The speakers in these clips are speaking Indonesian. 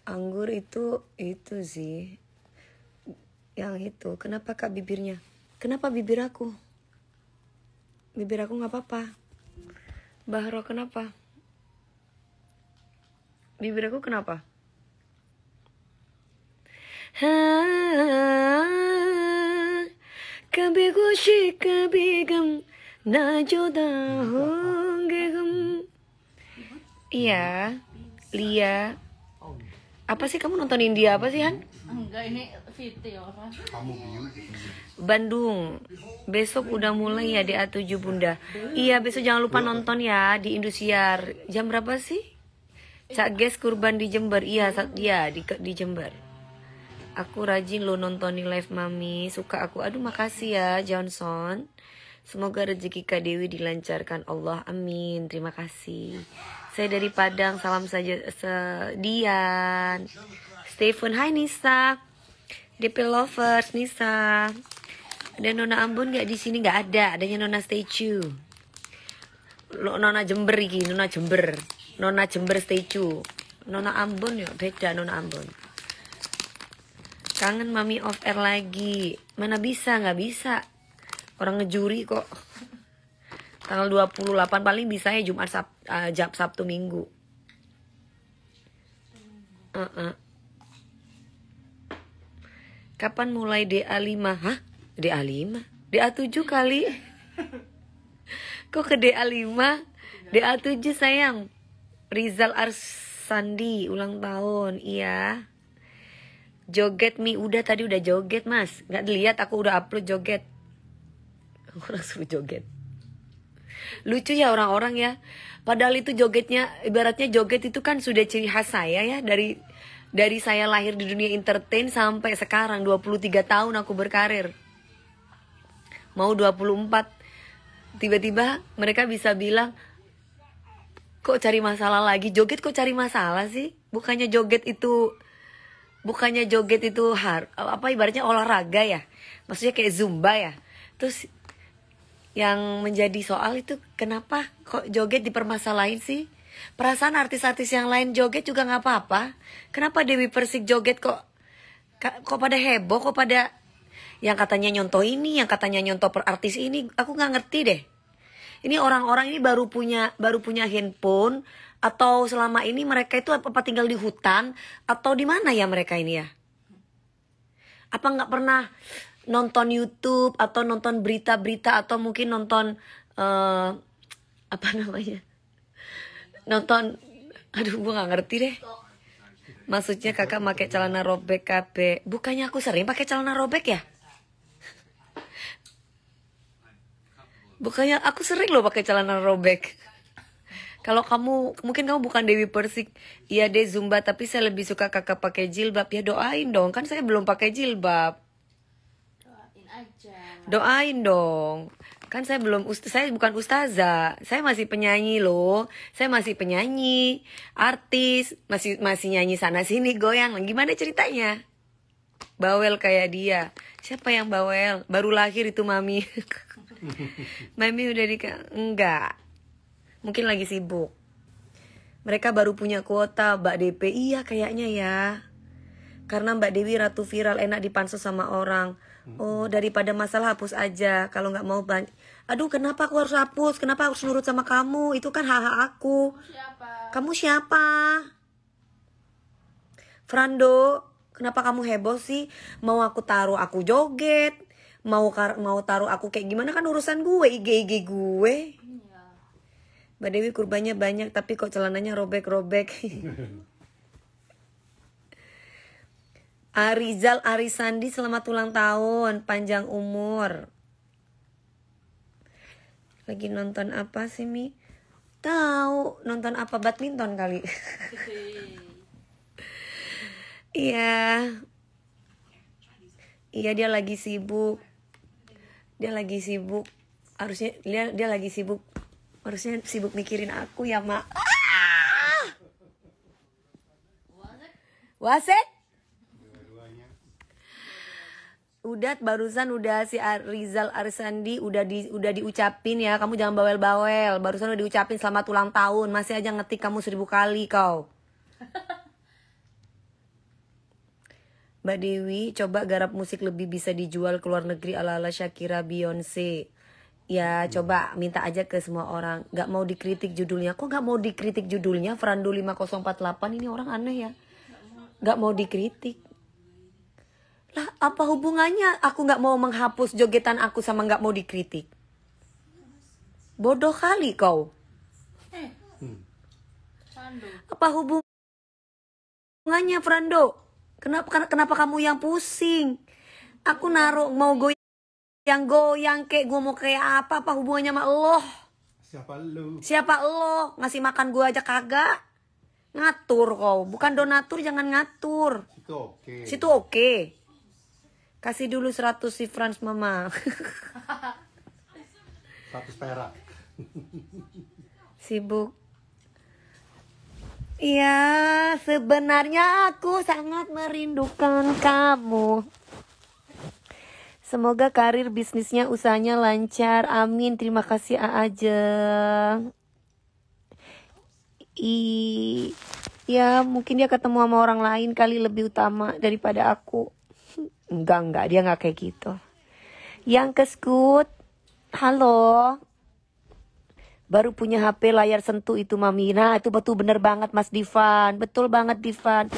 Anggur itu sih. Yang itu. Kenapa Kak bibirnya? Kenapa bibir aku? Bibir aku nggak apa-apa. Bahro kenapa? Bibir aku kenapa? कभी खुशी कभी गम ना जुदा होंगे हम. Iya, Lia. Apa sih kamu nonton India apa sih, Han? Enggak, ini video orang. Bandung. Besok udah mulai ya DA7 Bunda. Iya, besok jangan lupa nonton ya di Indosiar. Jam berapa sih? Cak Ges kurban di Jember. Iya, di Jember. Aku rajin lo nontonin live Mami. Suka aku. Aduh, makasih ya Johnson. Semoga rezeki Kak Dewi dilancarkan Allah. Amin. Terima kasih. Saya dari Padang. Salam saja Dian. Stephen. Hai Nisa. DP Lovers Nisa. Ada Nona Ambon nggak di sini? Nggak ada. Adanya Nona Statue. Nona Jember iki. Nona Jember. Nona Jember Statue. Nona Ambon ya beda Nona Ambon. Kangen Mami off air lagi. Mana bisa, nggak bisa. Orang ngejuri kok. Tanggal 28 paling bisa ya Jumat Sabtu Minggu. Kapan mulai DA5? Hah? DA5? DA7 kali. Kok ke DA5? DA7 sayang. Rizal Arsandi ulang tahun. Iya. Joget Mi udah tadi udah joget Mas. Nggak dilihat aku udah upload joget. Orang suruh joget. Lucu ya orang-orang ya. Padahal itu jogetnya, ibaratnya joget itu kan sudah ciri khas saya ya. Dari saya lahir di dunia entertain sampai sekarang 23 tahun aku berkarir. Mau 24. Tiba-tiba mereka bisa bilang, kok cari masalah lagi? Joget kok cari masalah sih? Bukannya joget itu apa ibaratnya olahraga ya? Maksudnya kayak zumba ya. Terus yang menjadi soal itu kenapa kok joget dipermasalahin sih? Perasaan artis-artis yang lain joget juga nggak apa-apa. Kenapa Dewi Persik joget kok pada heboh, kok pada yang katanya nyontoh ini, yang katanya nyontoh per artis ini, aku nggak ngerti deh. Ini orang-orang ini baru punya handphone atau selama ini mereka itu apa tinggal di hutan atau di mana ya mereka ini ya? Apa nggak pernah nonton YouTube atau nonton berita-berita atau mungkin nonton apa namanya? Nonton, aduh gue nggak ngerti deh. Maksudnya kakak pakai celana robek KB. Bukannya aku sering pakai celana robek ya? Bukannya aku sering loh pakai celana robek. Kalau mungkin kamu bukan Dewi Persik. Iya deh Zumba, tapi saya lebih suka kakak pakai jilbab. Ya doain dong, kan saya belum pakai jilbab. Doain dong. Kan saya bukan ustazah. Saya masih penyanyi loh. Saya masih penyanyi, artis, masih nyanyi sana sini goyang. Gimana ceritanya? Bawel kayak dia. Siapa yang bawel? Baru lahir itu Mami. Mami udah enggak. Mungkin lagi sibuk. Mereka baru punya kuota Mbak DP. Iya kayaknya ya. Karena Mbak Dewi ratu viral, enak dipansos sama orang. Oh, daripada masalah hapus aja. Kalau nggak mau aduh, kenapa aku harus hapus? Kenapa harus nurut sama kamu? Itu kan hak aku. Kamu siapa? Frando, kenapa kamu heboh sih? Mau aku taruh aku joget? Mau taruh aku kayak gimana kan urusan gue, IG gue. Mbak Dewi kurbannya banyak tapi kok celananya robek-robek. Rizal Arisandi selamat ulang tahun, panjang umur. Lagi nonton apa sih Mi? Tahu nonton apa, badminton kali. Iya. Iya dia lagi sibuk. Harusnya dia lagi sibuk. Harusnya sibuk mikirin aku ya, Mak. Wasek? Barusan udah si Rizal Arsandi udah diucapin ya. Kamu jangan bawel-bawel. Barusan udah diucapin selamat ulang tahun. Masih aja ngetik kamu 1000 kali kau. Mbak Dewi, coba garap musik lebih bisa dijual ke luar negeri ala-ala Shakira, Beyonce. Ya coba minta aja ke semua orang. Gak mau dikritik judulnya. Kok gak mau dikritik judulnya? Frando 5048 ini orang aneh ya. Gak mau dikritik. Lah apa hubungannya aku gak mau menghapus jogetan aku sama gak mau dikritik? Bodoh kali kau. Sandu. Apa hubungannya Frando? Kenapa kamu yang pusing? Aku naruh mau goyang kayak gue mau kayak apa hubungannya sama lo? Siapa lo? Ngasih makan gue aja kagak? Ngatur kau, bukan donatur, jangan ngatur. Situ oke. Kasih dulu 100 si Frans mama. 100 perak. Sibuk. Iya, sebenarnya aku sangat merindukan kamu. Semoga karir bisnisnya usahanya lancar. Amin. Terima kasih aja. Ya mungkin dia ketemu sama orang lain kali lebih utama daripada aku. Enggak, dia nggak kayak gitu. Yang keskut, halo. Baru punya HP layar sentuh itu Mami. Nah itu betul bener banget Mas Divan. Betul banget Divan.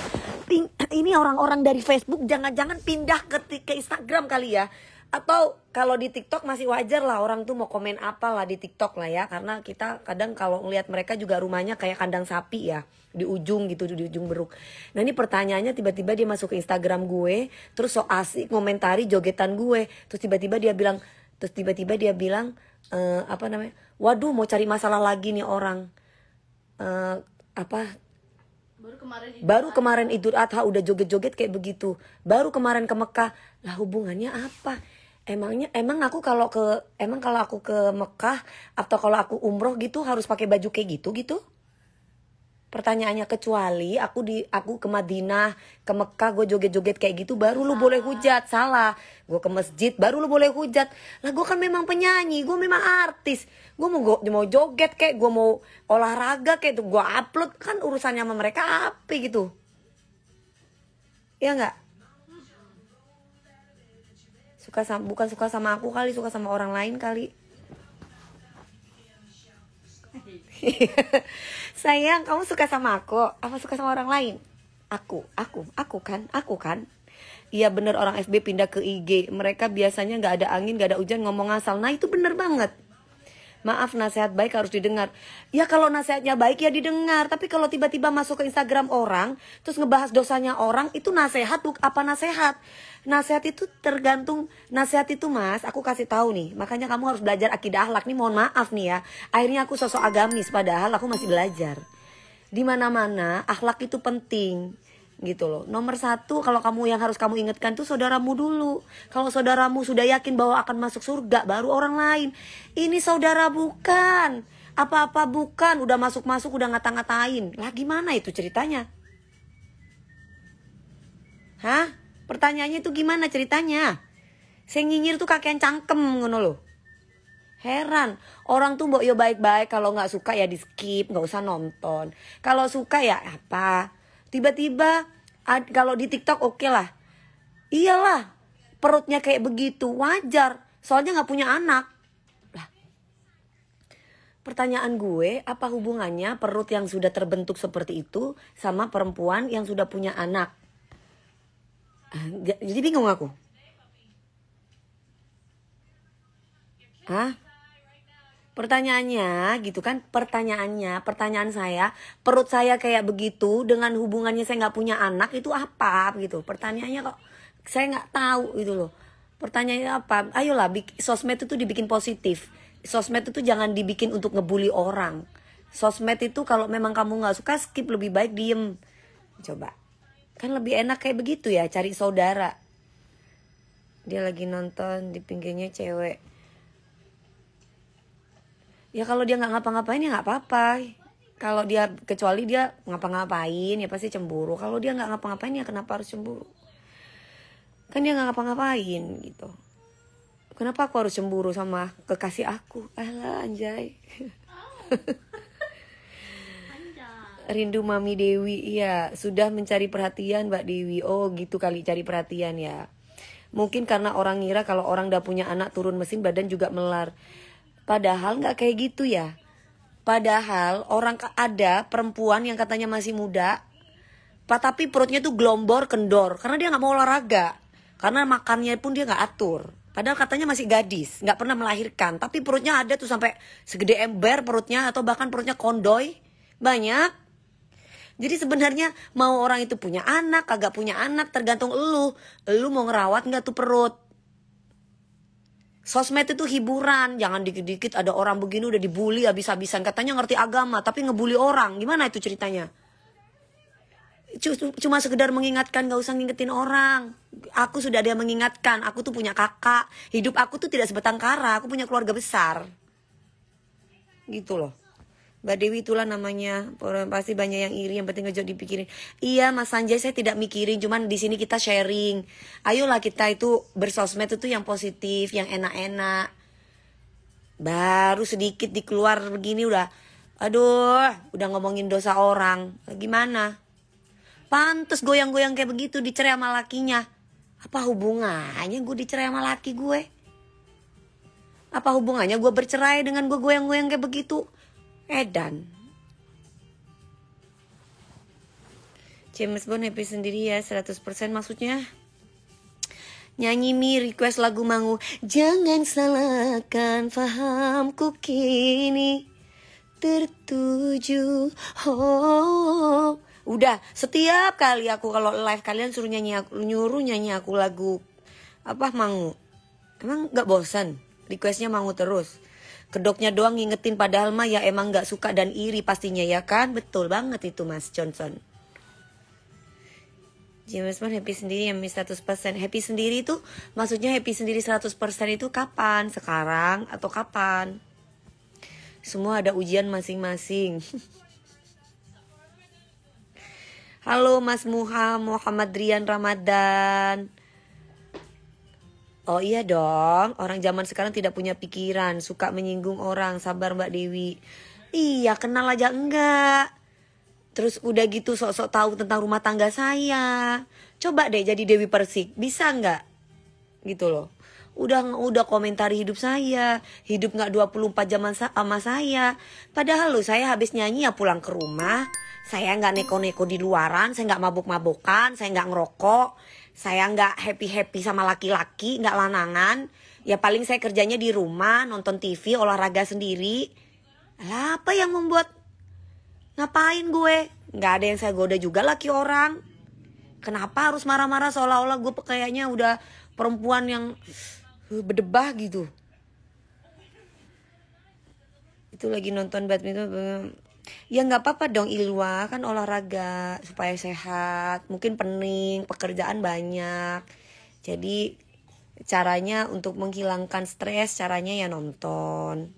Ini orang-orang dari Facebook jangan-jangan pindah ke Instagram kali ya. Atau kalau di TikTok masih wajar lah orang tuh mau komen apa lah di TikTok lah ya. Karena kita kadang kalau ngelihat mereka juga rumahnya kayak kandang sapi ya. Di ujung gitu, di ujung beruk. Nah ini pertanyaannya tiba-tiba dia masuk ke Instagram gue. Terus so asik ngomentari jogetan gue. Terus tiba-tiba dia bilang apa namanya? Waduh mau cari masalah lagi nih orang. Baru kemarin Idul Adha udah joget-joget kayak begitu. Baru kemarin ke Mekah. Lah hubungannya apa? Emang kalau aku ke Mekah atau kalau aku umroh gitu harus pakai baju kayak gitu? Pertanyaannya kecuali aku ke Madinah, ke Mekah gue joget-joget kayak gitu baru lu boleh hujat. Salah. Gue ke masjid baru lu boleh hujat. Lah gue kan memang penyanyi, gue memang artis. Gue mau joget kayak gue mau olahraga kayak tuh gue upload kan urusannya sama mereka apa gitu. Ya enggak? Bukan suka sama aku kali, suka sama orang lain kali. Sayang, kamu suka sama aku? Apa suka sama orang lain? Aku kan. Iya bener orang FB pindah ke IG. Mereka biasanya nggak ada angin, nggak ada hujan ngomong asal. Nah itu bener banget. Maaf nasihat baik harus didengar. Ya kalau nasihatnya baik ya didengar. Tapi kalau tiba-tiba masuk ke Instagram orang, terus ngebahas dosanya orang, itu nasihat apa nasihat? Nasihat itu tergantung. Nasihat itu mas, aku kasih tahu nih. Makanya kamu harus belajar akidah akhlak nih. Mohon maaf nih ya. Akhirnya aku sosok agamis padahal aku masih belajar. Di mana-mana akhlak itu penting. Gitu loh. Nomor 1 kalau kamu yang harus kamu ingatkan tuh saudaramu dulu. Kalau saudaramu sudah yakin bahwa akan masuk surga baru orang lain. Ini saudara bukan. Apa-apa bukan. Udah masuk-masuk udah ngata-ngatain. Lah gimana itu ceritanya? Hah? Pertanyaannya itu gimana ceritanya? Saya nyinyir tuh kakean cangkem ngono loh. Heran. Orang tuh mbok yo baik-baik. Kalau gak suka ya di skip. Gak usah nonton. Kalau suka ya apa? Tiba-tiba kalau di TikTok oke lah. Iyalah. Perutnya kayak begitu. Wajar. Soalnya gak punya anak. Lah. Pertanyaan gue. Apa hubungannya perut yang sudah terbentuk seperti itu. Sama perempuan yang sudah punya anak. Jadi bingung aku. Hah? Pertanyaannya gitu kan. Pertanyaan saya. Perut saya kayak begitu. Dengan hubungannya saya gak punya anak. Itu apa gitu. Pertanyaannya kok saya gak tahu gitu loh. Pertanyaannya apa? Ayolah sosmed itu dibikin positif. Sosmed itu jangan dibikin untuk ngebully orang. Sosmed itu kalau memang kamu gak suka skip, lebih baik diem. Coba. Kan lebih enak kayak begitu ya, cari saudara. Dia lagi nonton, di pinggirnya cewek. Ya kalau dia gak ngapa-ngapain ya gak apa-apa. Kalau dia, kecuali dia ngapa-ngapain ya pasti cemburu. Kalau dia gak ngapa-ngapain ya kenapa harus cemburu? Kan dia gak ngapa-ngapain gitu. Kenapa aku harus cemburu sama kekasih aku? Alah anjay. Rindu Mami Dewi. Iya, sudah mencari perhatian Mbak Dewi. Oh gitu kali cari perhatian ya. Mungkin karena orang ngira kalau orang udah punya anak turun mesin badan juga melar. Padahal nggak kayak gitu ya. Padahal ada perempuan yang katanya masih muda, tapi perutnya tuh gelombor kendor karena dia nggak mau olahraga, karena makannya pun dia nggak atur. Padahal katanya masih gadis, nggak pernah melahirkan, tapi perutnya ada tuh sampai segede ember perutnya, atau bahkan perutnya kondoy banyak. Jadi sebenarnya mau orang itu punya anak, kagak punya anak tergantung elu mau ngerawat nggak tuh perut. Sosmed itu hiburan, jangan dikit-dikit ada orang begini udah dibully habis-habisan. Katanya ngerti agama, tapi ngebully orang. Gimana itu ceritanya? Cuma sekedar mengingatkan, gak usah ngingetin orang. Aku sudah ada yang mengingatkan, aku tuh punya kakak. Hidup aku tuh tidak sebatang kara, aku punya keluarga besar. Gitu loh. Mbak Dewi itulah namanya. Pasti banyak yang iri, yang penting ngejok dipikirin. Iya Mas Sanjay, saya tidak mikirin, cuman di sini kita sharing. Ayolah kita itu bersosmed itu yang positif, yang enak-enak. Baru sedikit dikeluar begini udah, aduh, udah ngomongin dosa orang. Gimana? Pantes goyang-goyang kayak begitu dicerai sama lakinya. Apa hubungannya gue dicerai sama laki gue? Apa hubungannya gue bercerai dengan gue goyang-goyang kayak begitu? Edan. James Bond happy sendiri ya 100% maksudnya. Nyanyi Mi request lagu Mangu. Jangan salahkan fahamku kini tertuju. Oh. Udah setiap kali aku kalau live kalian nyuruh nyanyi aku lagu apa Mangu. Emang gak bosan? Requestnya Mangu terus. Kedoknya doang ngingetin padahal mah ya emang gak suka dan iri pastinya ya kan. Betul banget itu Mas Johnson. James Bond happy sendiri yang 100%. Happy sendiri itu maksudnya happy sendiri 100% itu kapan? Sekarang atau kapan? Semua ada ujian masing-masing. Halo Mas Muhammad Rian Ramadan. Oh iya dong, orang zaman sekarang tidak punya pikiran, suka menyinggung orang. Sabar Mbak Dewi. Iya, kenal aja enggak. Terus udah gitu sok-sok tahu tentang rumah tangga saya. Coba deh jadi Dewi Persik, bisa enggak? Gitu loh. Udah komentari hidup saya, hidup nggak 24 jam sama saya. Padahal loh saya habis nyanyi ya pulang ke rumah. Saya nggak neko-neko di luaran, saya nggak mabuk-mabukan, saya nggak ngerokok. Saya nggak happy-happy sama laki-laki, nggak lanangan. Ya paling saya kerjanya di rumah, nonton TV, olahraga sendiri. Lah apa yang membuat ngapain gue? Nggak ada yang saya goda juga laki orang. Kenapa harus marah-marah seolah-olah gue kayaknya udah perempuan yang berdebah gitu. Itu lagi nonton badminton. Ya nggak apa-apa dong Ilwa, kan olahraga supaya sehat. Mungkin pening, pekerjaan banyak. Jadi caranya untuk menghilangkan stres, caranya ya nonton.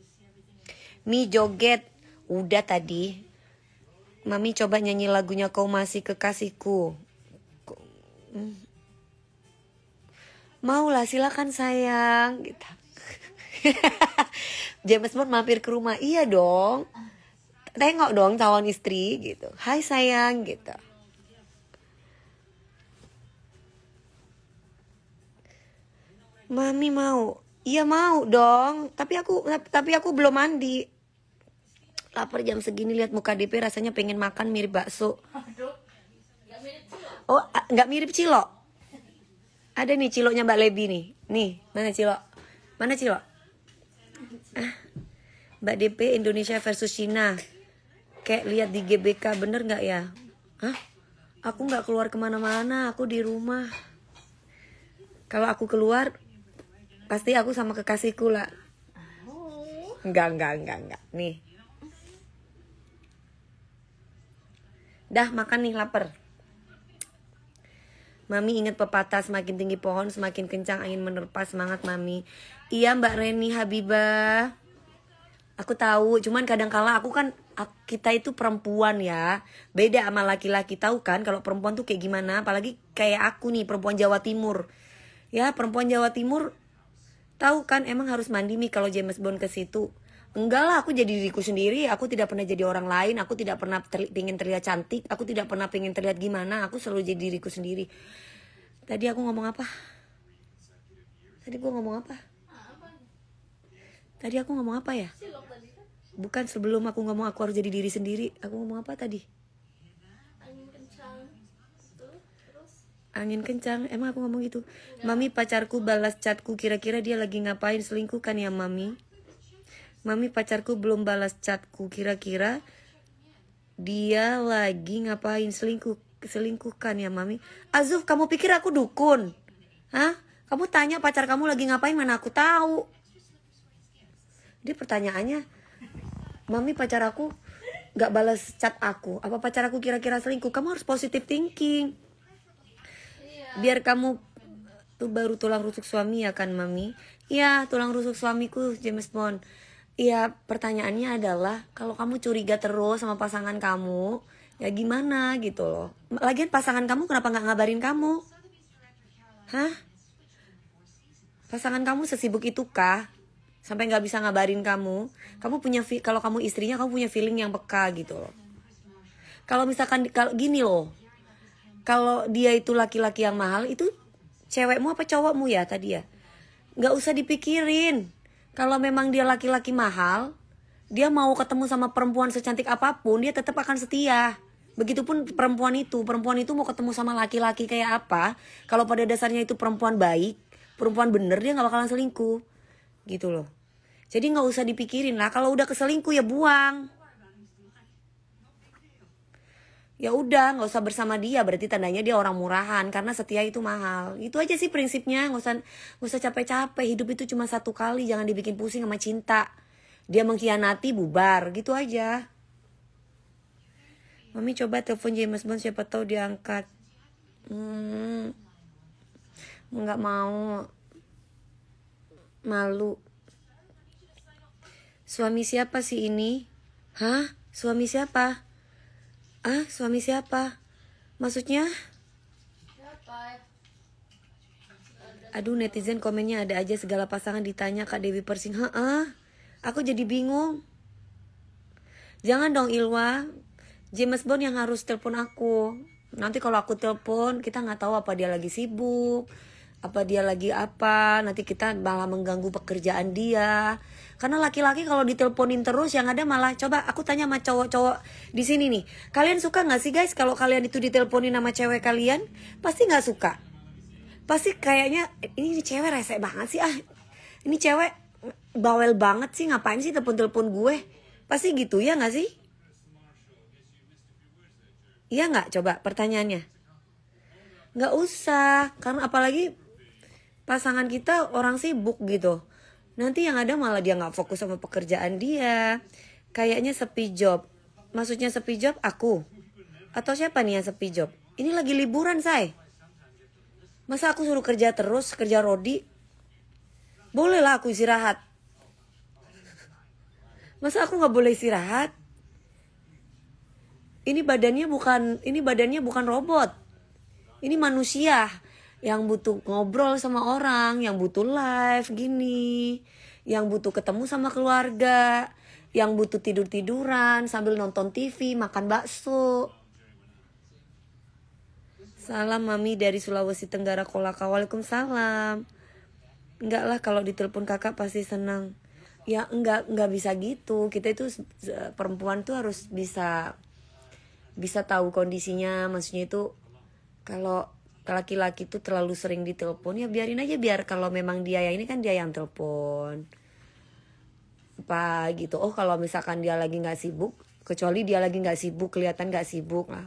Mi joget, udah tadi. Mami coba nyanyi lagunya Kau Masih Kekasihku. Maulah silakan sayang gitu. James Bond mampir ke rumah, iya dong. Tengok dong calon istri gitu. Hai sayang gitu. Mami mau. Iya mau dong. Tapi aku belum mandi. Lapar jam segini lihat muka DP rasanya pengen makan mirip bakso. Oh, nggak mirip cilok. Ada nih ciloknya Mbak Lebi nih. Nih, mana cilok? Mana cilok? Mbak DP Indonesia versus Cina. Kayak lihat di GBK, bener gak ya? Hah? Aku gak keluar kemana-mana, aku di rumah. Kalau aku keluar, pasti aku sama kekasihku lah. Enggak. Nih. Dah makan nih, lapar. Mami ingat pepatah, semakin tinggi pohon, semakin kencang angin menerpa. Semangat Mami. Iya Mbak Reni Habibah. Aku tahu, cuman kadang-kala kita itu perempuan ya. Beda sama laki-laki, tahu kan kalau perempuan tuh kayak gimana, apalagi kayak aku nih, perempuan Jawa Timur. Ya, perempuan Jawa Timur tahu kan emang harus mandi Mi kalau James Bond ke situ. Enggak lah, aku jadi diriku sendiri. Aku tidak pernah jadi orang lain. Aku tidak pernah pengen terlihat cantik. Aku tidak pernah pengen terlihat gimana. Aku selalu jadi diriku sendiri. Tadi aku ngomong apa? Tadi gua ngomong apa? Tadi aku ngomong apa ya? Bukan, sebelum aku ngomong aku harus jadi diri sendiri. Aku ngomong apa tadi? Angin kencang. Terus Angin kencang. Emang aku ngomong gitu? Mami, pacarku balas chatku. Kira-kira dia lagi ngapain? Selingkuh kan ya, Mami? Mami, pacarku belum balas chatku. Kira-kira dia lagi ngapain? Selingkuh kan ya, Mami? Azuf, kamu pikir aku dukun? Hah? Kamu tanya pacar kamu lagi ngapain, mana aku tahu? Dia pertanyaannya, Mami, pacar aku gak balas chat aku. Apa pacar aku kira-kira selingkuh? Kamu harus positive thinking. Biar kamu tuh baru tulang rusuk suami ya kan, Mami? Iya, tulang rusuk suamiku, James Bond. Iya, pertanyaannya adalah kalau kamu curiga terus sama pasangan kamu, ya gimana gitu loh. Lagian pasangan kamu kenapa gak ngabarin kamu? Hah? Pasangan kamu sesibuk itu kah? Sampai gak bisa ngabarin kamu? Kamu punya, kalau kamu istrinya, kamu punya feeling yang peka gitu loh. Kalau misalkan, kalau gini loh, kalau dia itu laki-laki yang mahal, itu cewekmu apa cowokmu ya tadi ya? Gak usah dipikirin. Kalau memang dia laki-laki mahal, dia mau ketemu sama perempuan secantik apapun, dia tetap akan setia. Begitupun perempuan itu mau ketemu sama laki-laki kayak apa, kalau pada dasarnya itu perempuan baik, perempuan bener, dia gak bakalan selingkuh. Gitu loh. Jadi gak usah dipikirin lah. Kalau udah keselingkuh ya buang. Ya udah, nggak usah bersama dia, berarti tandanya dia orang murahan, karena setia itu mahal. Itu aja sih prinsipnya. Nggak usah capek-capek. Hidup itu cuma satu kali, jangan dibikin pusing sama cinta. Dia mengkhianati, bubar, gitu aja. Mami coba telepon James Bond, siapa tahu dia angkat. Nggak mau, malu. Suami siapa sih ini? Hah? Suami siapa? Ah, suami siapa? Maksudnya? siapa? Aduh, netizen komennya ada aja, segala pasangan ditanya Kak Dewi Persing. Aku jadi bingung. Jangan dong Ilwa. James Bond yang harus telepon aku. Nanti kalau aku telepon, kita nggak tahu apa dia lagi sibuk, apa dia lagi apa. Nanti kita malah mengganggu pekerjaan dia. Karena laki-laki kalau diteleponin terus, yang ada malah, coba aku tanya sama cowok-cowok di sini nih, kalian suka nggak sih guys kalau kalian itu diteleponin sama cewek kalian? Pasti nggak suka. Pasti kayaknya ini cewek rese banget sih, ini cewek bawel banget sih, ngapain sih telepon-telepon gue? Pasti gitu ya nggak sih? Iya nggak? Coba pertanyaannya. Nggak usah, karena apalagi pasangan kita orang sibuk gitu. Nanti yang ada malah dia nggak fokus sama pekerjaan dia. Kayaknya sepi job. Maksudnya sepi job aku? Atau siapa nih yang sepi job? Ini lagi liburan, say. Masa aku suruh kerja terus, kerja rodi? Boleh lah aku istirahat. Masa aku nggak boleh istirahat? Ini badannya bukan robot. Ini manusia yang butuh ngobrol sama orang, yang butuh live gini, yang butuh ketemu sama keluarga, yang butuh tidur-tiduran sambil nonton TV, makan bakso. Salam Mami dari Sulawesi Tenggara Kolaka. Waalaikumsalam. Enggak lah, kalau ditelepon kakak pasti senang. Ya enggak bisa gitu. Kita itu perempuan tuh harus bisa tahu kondisinya. Maksudnya itu kalau laki-laki tuh terlalu sering ditelepon, ya biarin aja, biar kalau memang dia yang ini kan dia yang telepon apa gitu. Oh kalau misalkan dia lagi nggak sibuk, kecuali dia lagi nggak sibuk, kelihatan nggak sibuk lah,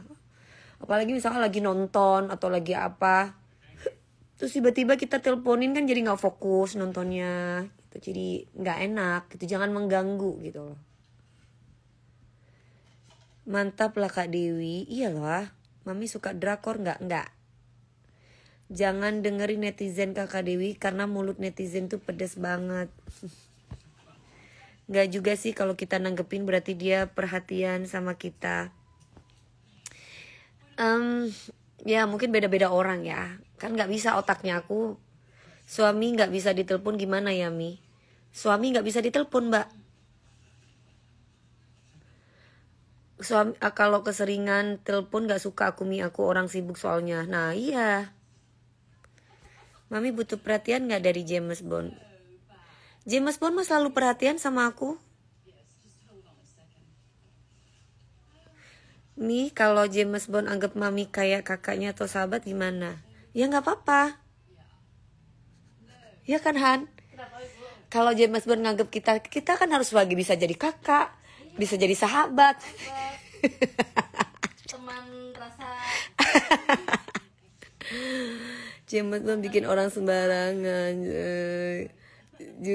apalagi misalkan lagi nonton atau lagi apa, terus tiba-tiba kita teleponin kan jadi nggak fokus nontonnya gitu, jadi nggak enak gitu, jangan mengganggu gitu loh. Mantap lah Kak Dewi. Iyalah, Mami suka drakor nggak? Nggak. Jangan dengerin netizen Kakak Dewi, karena mulut netizen tuh pedas banget. Nggak juga sih, kalau kita nanggepin berarti dia perhatian sama kita. Ya mungkin beda-beda orang ya. Kan nggak bisa otaknya aku. Suami nggak bisa ditelepon gimana ya Mi? Suami nggak bisa ditelepon Mbak. Kalau keseringan telepon gak suka aku orang sibuk soalnya. Nah iya. Mami butuh perhatian gak dari James Bond? James Bond mah selalu perhatian sama aku. Mi, kalau James Bond anggap Mami kayak kakaknya atau sahabat gimana? Ya gak apa-apa. Ya kan Han? Kenapa ibu? Kalau James Bond nganggap kita kan harus lagi bisa jadi kakak, bisa jadi sahabat. Teman rasa. James Bond bikin orang sembarangan.